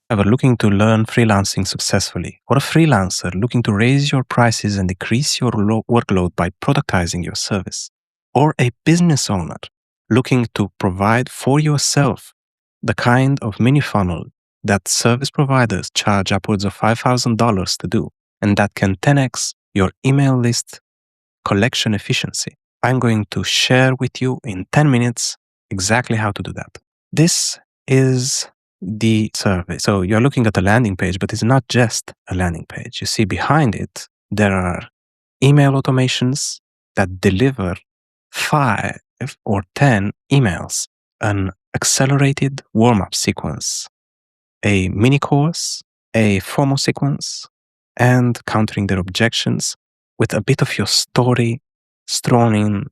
Ever looking to learn freelancing successfully, or a freelancer looking to raise your prices and decrease your workload by productizing your service, or a business owner looking to provide for yourself the kind of mini funnel that service providers charge upwards of $5,000 to do, and that can 10x your email list collection efficiency. I'm going to share with you in 10 minutes exactly how to do that. This is the survey. So you're looking at a landing page, but it's not just a landing page. You see behind it, there are email automations that deliver 5 or 10 emails, an accelerated warm-up sequence, a mini course, a FOMO sequence, and countering their objections with a bit of your story strewn in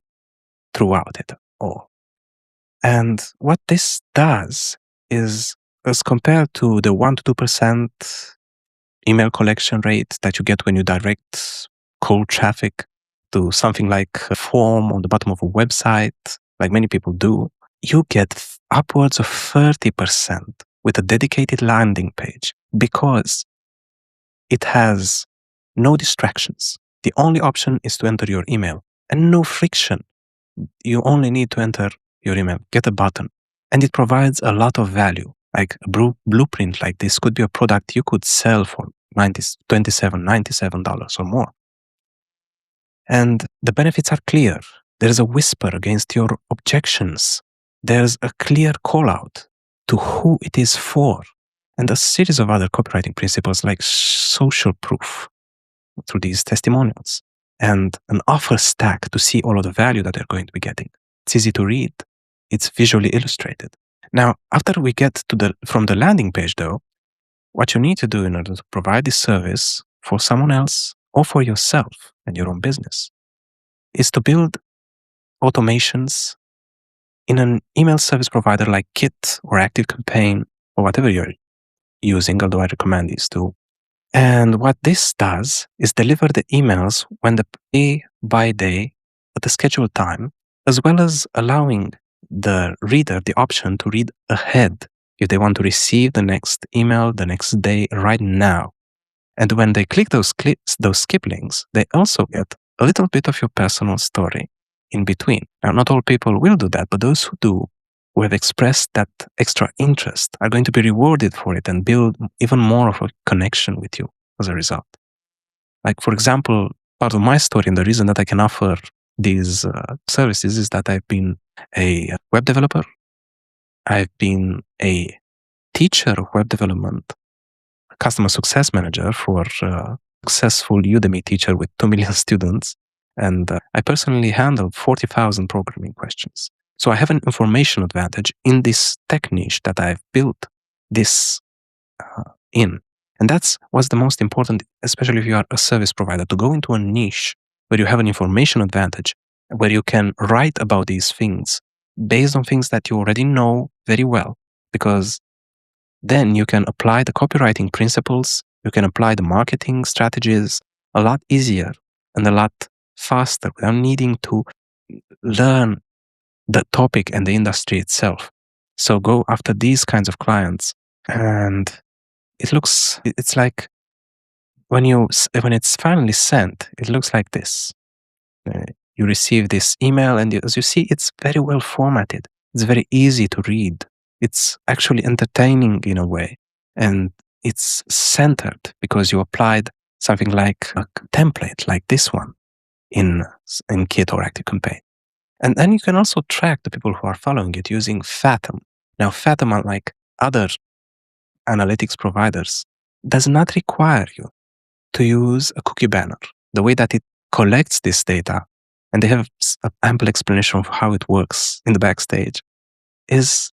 throughout it all. And what this does is, as compared to the 1 to 2% email collection rate that you get when you direct cold traffic to something like a form on the bottom of a website, like many people do, you get upwards of 30% with a dedicated landing page because it has no distractions. The only option is to enter your email and no friction. You only need to enter your email, get a button, and it provides a lot of value. Like a blueprint like this could be a product you could sell for $97 or more. And the benefits are clear. There's a whisper against your objections. There's a clear call out to who it is for, and a series of other copywriting principles like social proof through these testimonials, and an offer stack to see all of the value that they're going to be getting. It's easy to read. It's visually illustrated. Now, after we get to from the landing page though, what you need to do in order to provide this service for someone else or for yourself and your own business is to build automations in an email service provider like Kit or ActiveCampaign or whatever you're using, although I recommend these two. And what this does is deliver the emails when the day by day at the scheduled time, as well as allowing the reader the option to read ahead if they want to receive the next email the next day right now. And when they click those skip links, they also get a little bit of your personal story in between. Now, not all people will do that, but those who do, who have expressed that extra interest, are going to be rewarded for it and build even more of a connection with you as a result. Like, for example, part of my story and the reason that I can offer these services is that I've been a web developer. I've been a teacher of web development, a customer success manager for a successful Udemy teacher with 2 million students. And I personally handled 40,000 programming questions. So I have an information advantage in this tech niche that I've built this in. And that's what's the most important, especially if you are a service provider, to go into a niche where you have an information advantage, where you can write about these things based on things that you already know very well, because then you can apply the copywriting principles, you can apply the marketing strategies a lot easier and a lot faster without needing to learn the topic and the industry itself. So go after these kinds of clients, and it's like when it's finally sent, it looks like this. You receive this email, and as you see, it's very well formatted. It's very easy to read. It's actually entertaining in a way, and it's centered because you applied something like a template like this one in Kit or ActiveCampaign. And then you can also track the people who are following it using Fathom. Now, Fathom, unlike other analytics providers, does not require you to use a cookie banner. The way that it collects this data, and they have an ample explanation of how it works in the backstage, is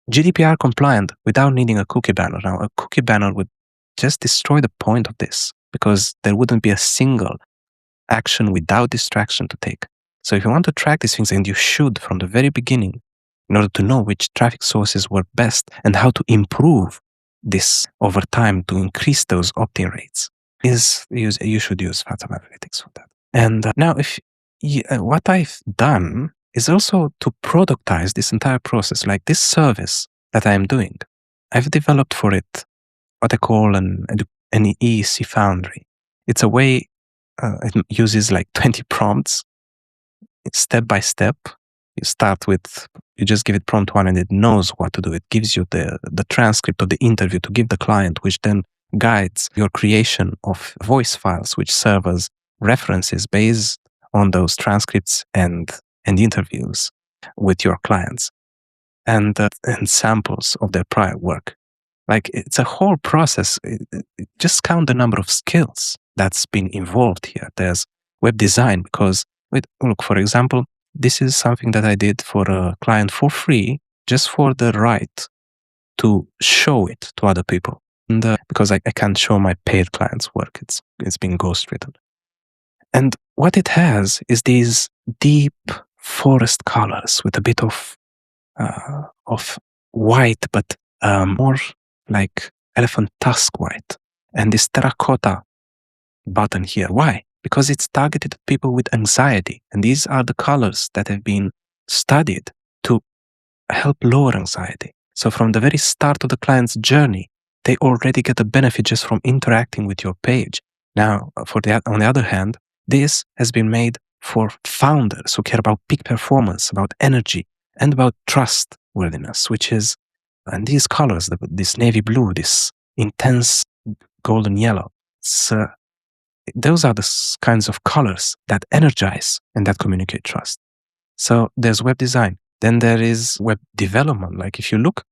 GDPR compliant without needing a cookie banner. Now, a cookie banner would just destroy the point of this because there wouldn't be a single action without distraction to take. So if you want to track these things, and you should from the very beginning, in order to know which traffic sources work best and how to improve this over time to increase those opt-in rates, you should use Fathom Analytics for that. And now, what I've done is also to productize this entire process, like this service that I'm doing. I've developed for it what I call an EEC foundry. It's a way, it uses like 20 prompts, step by step. You just give it prompt one and it knows what to do. It gives you the transcript of the interview to give the client, which then guides your creation of voice files, which serve as references based on those transcripts and interviews with your clients and samples of their prior work. Like, it's a whole process. Just count the number of skills that's been involved here. There's web design, because look, for example, this is something that I did for a client for free, just for the right to show it to other people. And because I can't show my paid clients' work, it's been ghostwritten. And what it has is these deep forest colors with a bit of white, but more like elephant tusk white, and this terracotta button here. Why? Because it's targeted at people with anxiety, and these are the colors that have been studied to help lower anxiety. So from the very start of the client's journey, they already get a benefit just from interacting with your page. Now, on the other hand, this has been made for founders who care about peak performance, about energy, and about trustworthiness, which is, and these colors, this navy blue, this intense golden yellow, those are the kinds of colors that energize and that communicate trust. So there's web design. Then there is web development. Like, if you look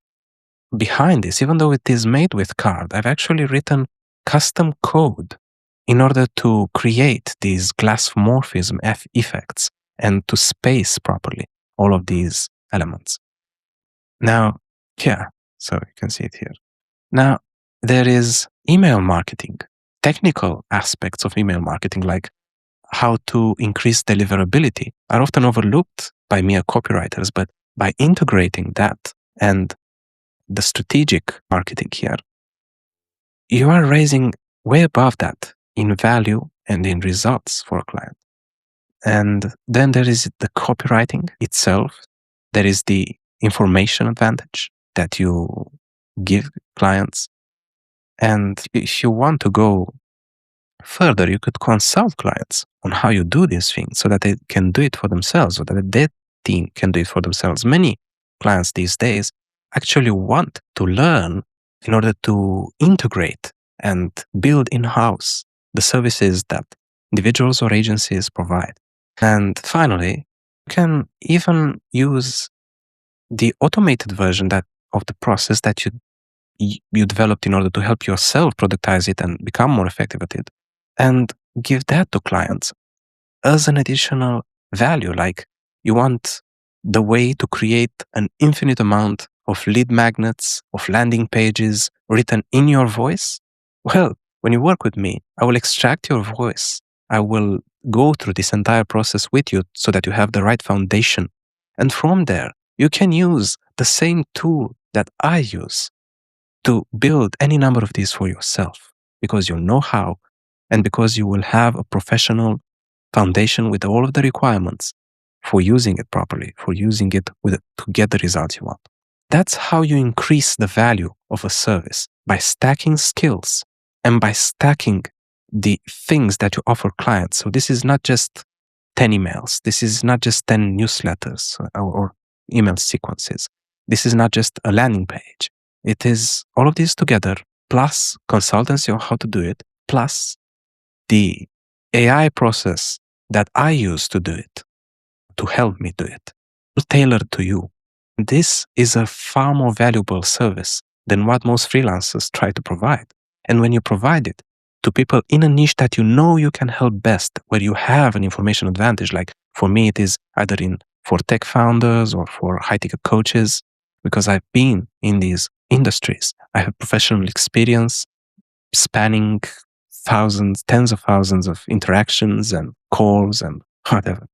behind this, even though it is made with card, I've actually written custom code in order to create these glass morphism effects and to space properly all of these elements. Now, so you can see it here. Now, there is email marketing, technical aspects of email marketing, like how to increase deliverability, are often overlooked by mere copywriters, but by integrating that and the strategic marketing here, you are raising way above that in value and in results for a client. And then there is the copywriting itself. There is the information advantage that you give clients. And if you want to go further, you could consult clients on how you do these things so that they can do it for themselves, or that their team can do it for themselves. Many clients these days actually want to learn in order to integrate and build in-house the services that individuals or agencies provide. And finally, you can even use the automated version of the process that you developed in order to help yourself productize it and become more effective at it, and give that to clients as an additional value. Like, you want the way to create an infinite amount of lead magnets, of landing pages written in your voice? Well, when you work with me, I will extract your voice. I will go through this entire process with you so that you have the right foundation. And from there, you can use the same tool that I use to build any number of these for yourself, because you know how, and because you will have a professional foundation with all of the requirements for using it properly, for using it to get the results you want. That's how you increase the value of a service, by stacking skills and by stacking the things that you offer clients. So this is not just 10 emails. This is not just 10 newsletters or email sequences. This is not just a landing page. It is all of these together, plus consultancy on how to do it, plus the AI process that I use to do it, to help me do it, tailored to you. This is a far more valuable service than what most freelancers try to provide. And when you provide it to people in a niche that you know you can help best, where you have an information advantage, like for me, it is either for tech founders or for high-ticket coaches, because I've been in these industries. I have professional experience spanning thousands, tens of thousands of interactions and calls and whatever.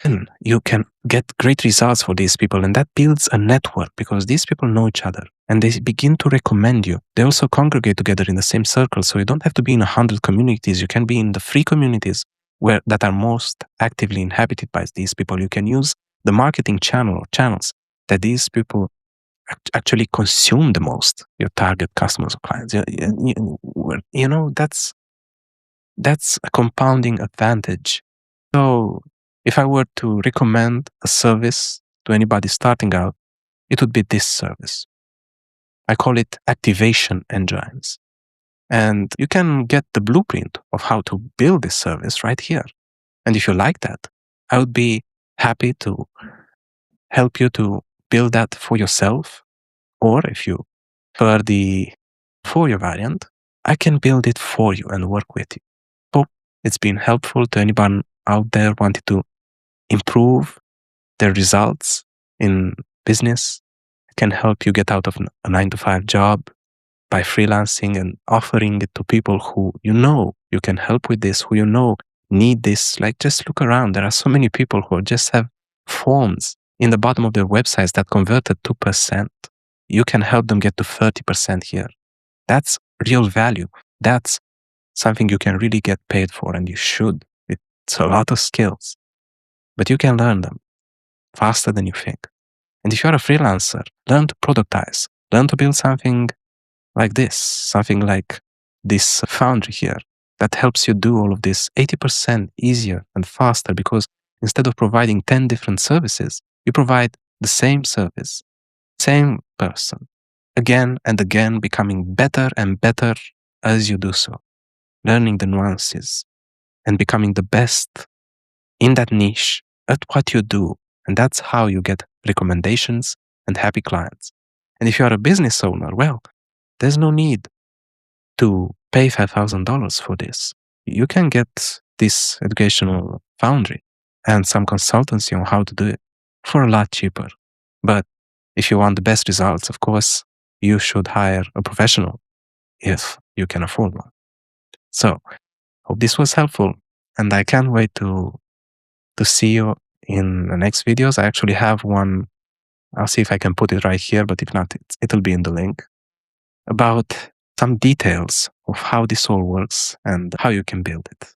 And you can get great results for these people, and that builds a network, because these people know each other and they begin to recommend you. They also congregate together in the same circle, so you don't have to be in 100 communities. You can be in the free communities that are most actively inhabited by these people. You can use the marketing channels that these people actually consume the most, your target customers or clients. That's a compounding advantage. So if I were to recommend a service to anybody starting out, it would be this service. I call it activation engines. And you can get the blueprint of how to build this service right here. And if you like that, I would be happy to help you to build that for yourself. Or if you prefer the for your variant, I can build it for you and work with you. Hope it's been helpful to anyone out there wanting to improve their results in business. I can help you get out of a 9 to 5 job by freelancing and offering it to people who you can help with this, who need this. Like, just look around. There are so many people who just have forms in the bottom of their websites that converted 2%. You can help them get to 30% here. That's real value. That's something you can really get paid for, and you should. It's a lot of skills, but you can learn them faster than you think. And if you're a freelancer, learn to productize, learn to build something like this, something like this foundry here that helps you do all of this 80% easier and faster, because instead of providing 10 different services, you provide the same service, same person, again and again, becoming better and better as you do so, learning the nuances and becoming the best in that niche at what you do. And that's how you get recommendations and happy clients. And if you are a business owner, well, there's no need to pay $5,000 for this. You can get this educational foundry and some consultancy on how to do it for a lot cheaper. But if you want the best results, of course, you should hire a professional if you can afford one. So, hope this was helpful, and I can't wait to see you in the next videos. I actually have one. I'll see if I can put it right here, but if not, it'll be in the link, about some details of how this all works and how you can build it.